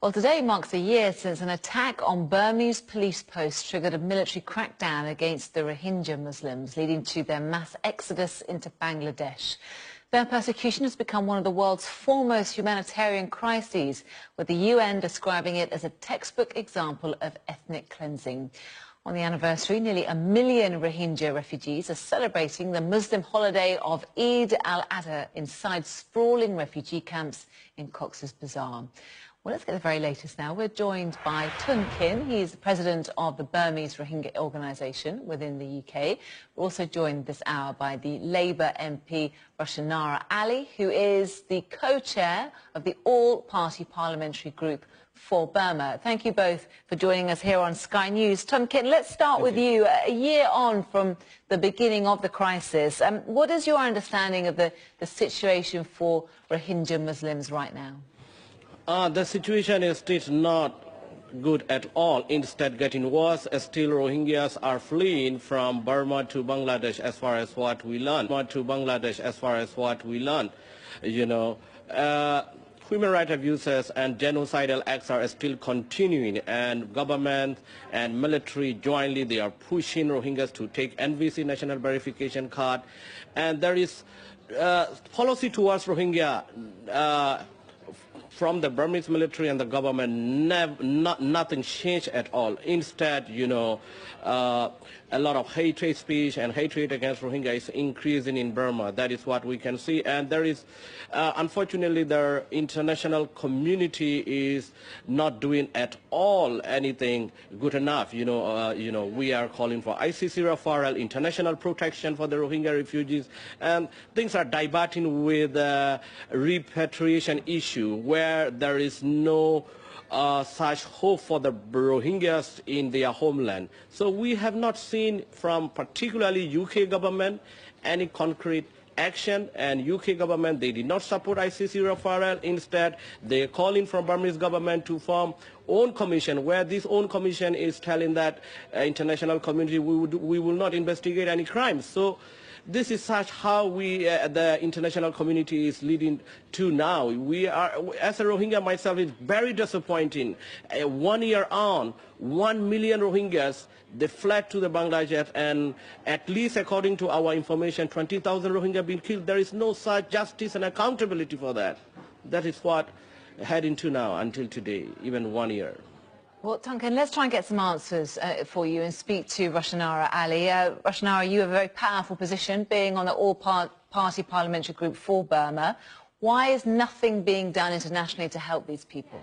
Well, today marks a year since an attack on Burmese police posts triggered a military crackdown against the Rohingya Muslims, leading to their mass exodus into Bangladesh. Their persecution has become one of the world's foremost humanitarian crises, with the UN describing it as a textbook example of ethnic cleansing. On the anniversary, nearly 1 million Rohingya refugees are celebrating the Muslim holiday of Eid al-Adha inside sprawling refugee camps in Cox's Bazar. Well, let's get the very latest now. We're joined by Khin. He's the president of the Burmese Rohingya organisation within the UK. We're also joined this hour by the Labour MP Rushnara, who is the co-chair of the all-party parliamentary group for Burma. Thank you both for joining us here on Sky News. Khin, let's start with you. A year on from the beginning of the crisis, what is your understanding of the situation for Rohingya Muslims right now? The situation is still not good at all, instead getting worse. Still Rohingyas are fleeing from Burma to Bangladesh, as far as what we learn. You know, human rights abuses and genocidal acts are still continuing, and government and military jointly, they are pushing Rohingyas to take NVC, National Verification Card, and there is policy towards Rohingya from the Burmese military and the government. Nothing changed at all. Instead, you know, a lot of hatred speech and hatred against Rohingya is increasing in Burma. That is what we can see. And there is, unfortunately, the international community is not doing at all anything good enough. You know, we are calling for ICC referral, international protection for the Rohingya refugees, and things are diverting with the repatriation issue, where there is no such hope for the Rohingyas in their homeland. So we have not seen from particularly UK government any concrete action, and UK government, they did not support ICC referral. Instead, they are calling from Burmese government to form own commission, where this own commission is telling that international community, we will not investigate any crimes. So this is such how the international community is leading to now. We are, as a Rohingya myself, it's very disappointing. 1 year on, 1 million Rohingyas, they fled to the Bangladesh, and at least according to our information, 20,000 Rohingya been killed. There is no such justice and accountability for that. That is what heading to now until today, even 1 year. Well, Khin, let's try and get some answers for you and speak to Rushnara. Rushnara, you have a very powerful position, being on the all-party parliamentary group for Burma. Why is nothing being done internationally to help these people?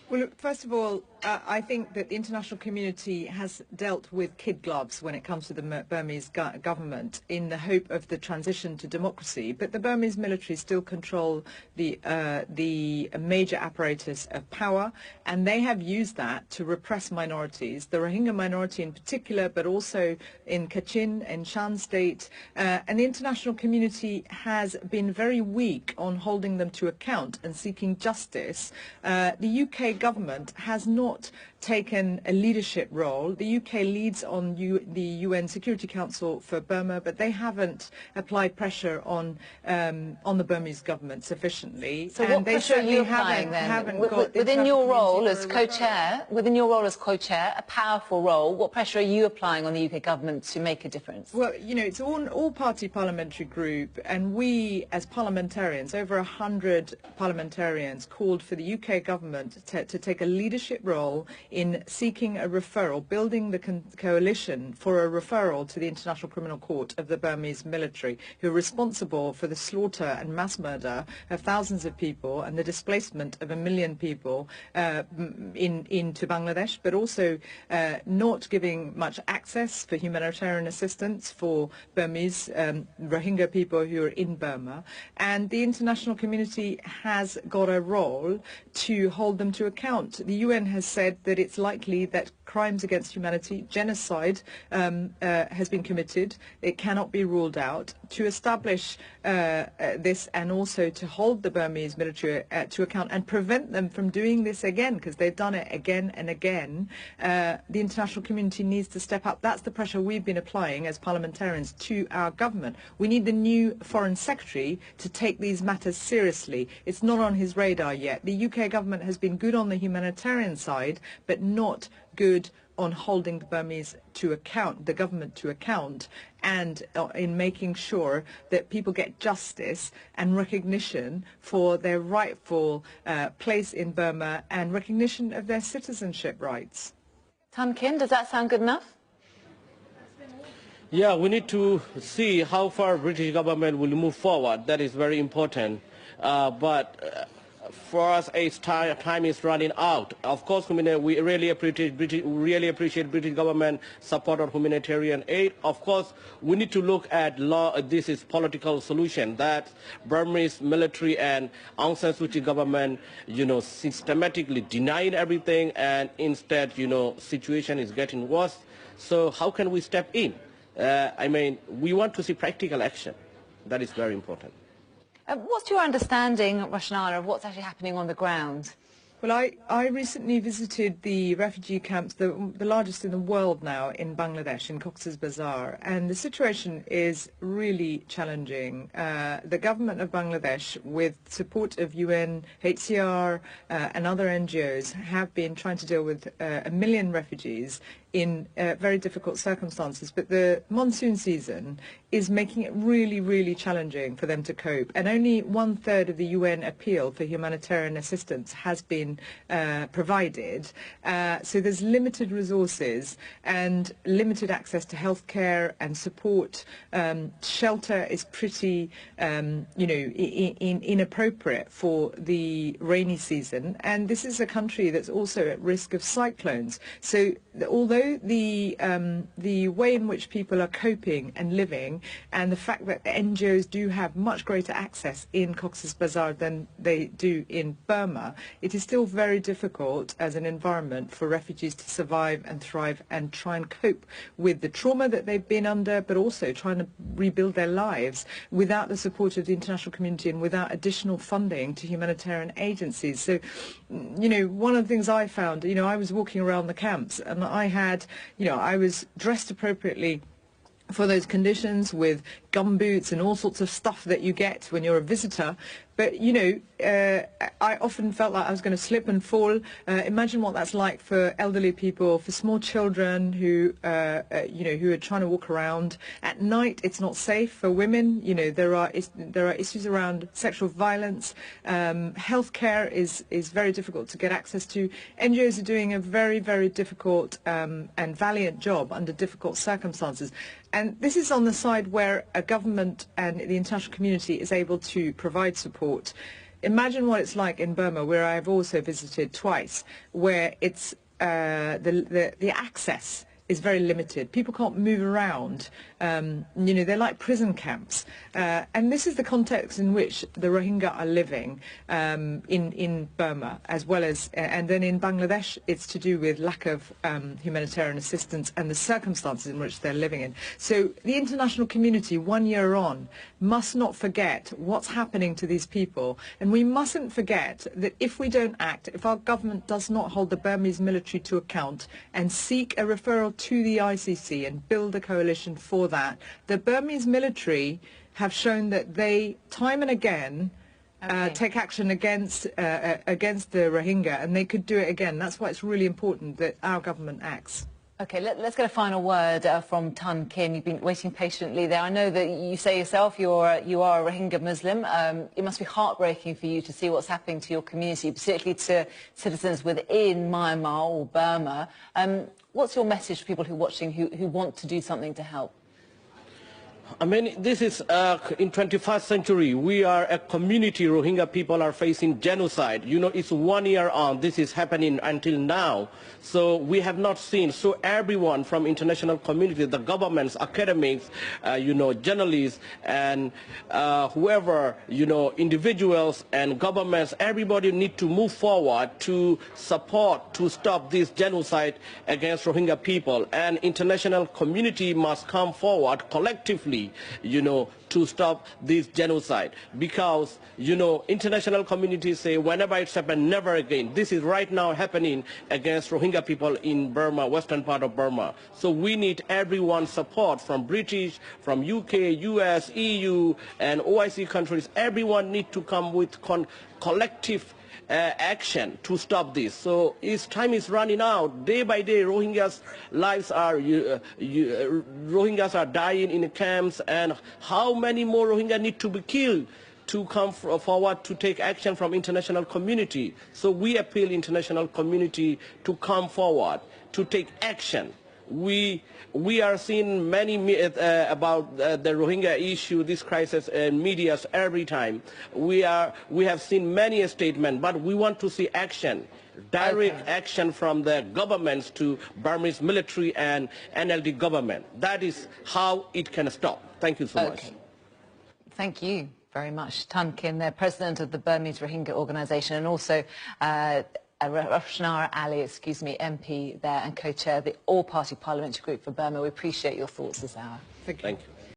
Well, look, first of all, I think that the international community has dealt with kid gloves when it comes to the Burmese government in the hope of the transition to democracy. But the Burmese military still control the major apparatus of power, and they have used that to repress minorities, the Rohingya minority in particular, but also in Kachin, in Shan State. And the international community has been very weak on holding them to account and seeking justice. The UK government has not taken a leadership role. The UK leads on the UN Security Council for Burma, but they haven't applied pressure on the Burmese government sufficiently. So what pressure are you applying then? Within your role as co-chair, a powerful role, what pressure are you applying on the UK government to make a difference? Well, you know, it's an all-party parliamentary group, and we, as parliamentarians, over 100 parliamentarians, called for the UK government to take a leadership role in seeking a referral, building the coalition for a referral to the International Criminal Court of the Burmese military, who are responsible for the slaughter and mass murder of thousands of people and the displacement of 1 million people into Bangladesh, but also not giving much access for humanitarian assistance for Burmese Rohingya people who are in Burma. And the international community has got a role to hold them to account. The UN has said that it's likely that crimes against humanity. Genocide has been committed. It cannot be ruled out. To establish this and also to hold the Burmese military to account and prevent them from doing this again, because they've done it again and again, the international community needs to step up. That's the pressure we've been applying as parliamentarians to our government. We need the new Foreign Secretary to take these matters seriously. It's not on his radar yet. The UK government has been good on the humanitarian side, but not good on holding the Burmese to account, the government to account, and in making sure that people get justice and recognition for their rightful place in Burma and recognition of their citizenship rights. Khin, does that sound good enough? Yeah, we need to see how far British government will move forward. That is very important. But for us, time is running out. Of course, we really appreciate British government support on humanitarian aid. Of course, we need to look at law. This is political solution that Burmese military and Aung San Suu Kyi government, systematically denying everything, and instead, situation is getting worse. So how can we step in? We want to see practical action. That is very important. What's your understanding, Rushnara, of what's actually happening on the ground? Well, I recently visited the refugee camps, the largest in the world now, in Bangladesh, in Cox's Bazar, and the situation is really challenging. The government of Bangladesh, with support of UNHCR and other NGOs, have been trying to deal with 1 million refugees in very difficult circumstances, but the monsoon season is making it really, really challenging for them to cope, and only 1/3 of the UN appeal for humanitarian assistance has been provided. So there's limited resources and limited access to healthcare and support. Shelter is pretty, inappropriate for the rainy season, and this is a country that's also at risk of cyclones. So although the way in which people are coping and living, and the fact that NGOs do have much greater access in Cox's Bazar than they do in Burma, it is still very difficult as an environment for refugees to survive and thrive and try and cope with the trauma that they've been under, but also trying to rebuild their lives without the support of the international community and without additional funding to humanitarian agencies. So, one of the things I found, I was walking around the camps and I was dressed appropriately for those conditions, with gumboots and all sorts of stuff that you get when you're a visitor. But, I often felt like I was going to slip and fall. Imagine what that's like for elderly people, for small children who are trying to walk around. At night, it's not safe for women. There are issues around sexual violence. Healthcare is very difficult to get access to. NGOs are doing a very, very difficult and valiant job under difficult circumstances. And this is on the side where a government and the international community is able to provide support. Imagine what it's like in Burma, where I've also visited twice, where it's the access is very limited. People can't move around. They're like prison camps. And this is the context in which the Rohingya are living in Burma, as well as, and then in Bangladesh, it's to do with lack of humanitarian assistance and the circumstances in which they're living in. So the international community, 1 year on, must not forget what's happening to these people. And we mustn't forget that if we don't act, if our government does not hold the Burmese military to account and seek a referral to the ICC and build a coalition for that, the Burmese military have shown that they, time and again, take action against the Rohingya, and they could do it again. That's why it's really important that our government acts. Okay, let's get a final word from Khin. You've been waiting patiently there. I know that you say yourself you are a Rohingya Muslim. It must be heartbreaking for you to see what's happening to your community, particularly to citizens within Myanmar or Burma. What's your message to people who are watching who want to do something to help? I mean, this is in 21st century. We are a community. Rohingya people are facing genocide. You know, it's 1 year on. This is happening until now. So we have not seen. So everyone from international community, the governments, academics, you know, journalists, and whoever, you know, individuals and governments, everybody need to move forward to support, to stop this genocide against Rohingya people. And international community must come forward collectively, you know, to stop this genocide, because, you know, international communities say whenever it's happened, never again. This is right now happening against Rohingya people in Burma, western part of Burma. So we need everyone's support, from British, from UK, US, EU, and OIC countries. Everyone need to come with collective action to stop this. So its time is running out. Day by day, Rohingyas' lives are Rohingyas are dying in the camps, and how many more Rohingya need to be killed to come forward to take action from international community? So we appeal international community to come forward to take action. We are seeing many about the Rohingya issue, this crisis in media every time. We have seen many statements, but we want to see action, direct action from the governments to Burmese military and NLD government. That is how it can stop. Thank you so much. Thank you very much. Khin, they're president of the Burmese Rohingya organisation, and also Rushnara Ali, MP there, and co-chair of the all-party parliamentary group for Burma. We appreciate your thoughts this hour. Thank you.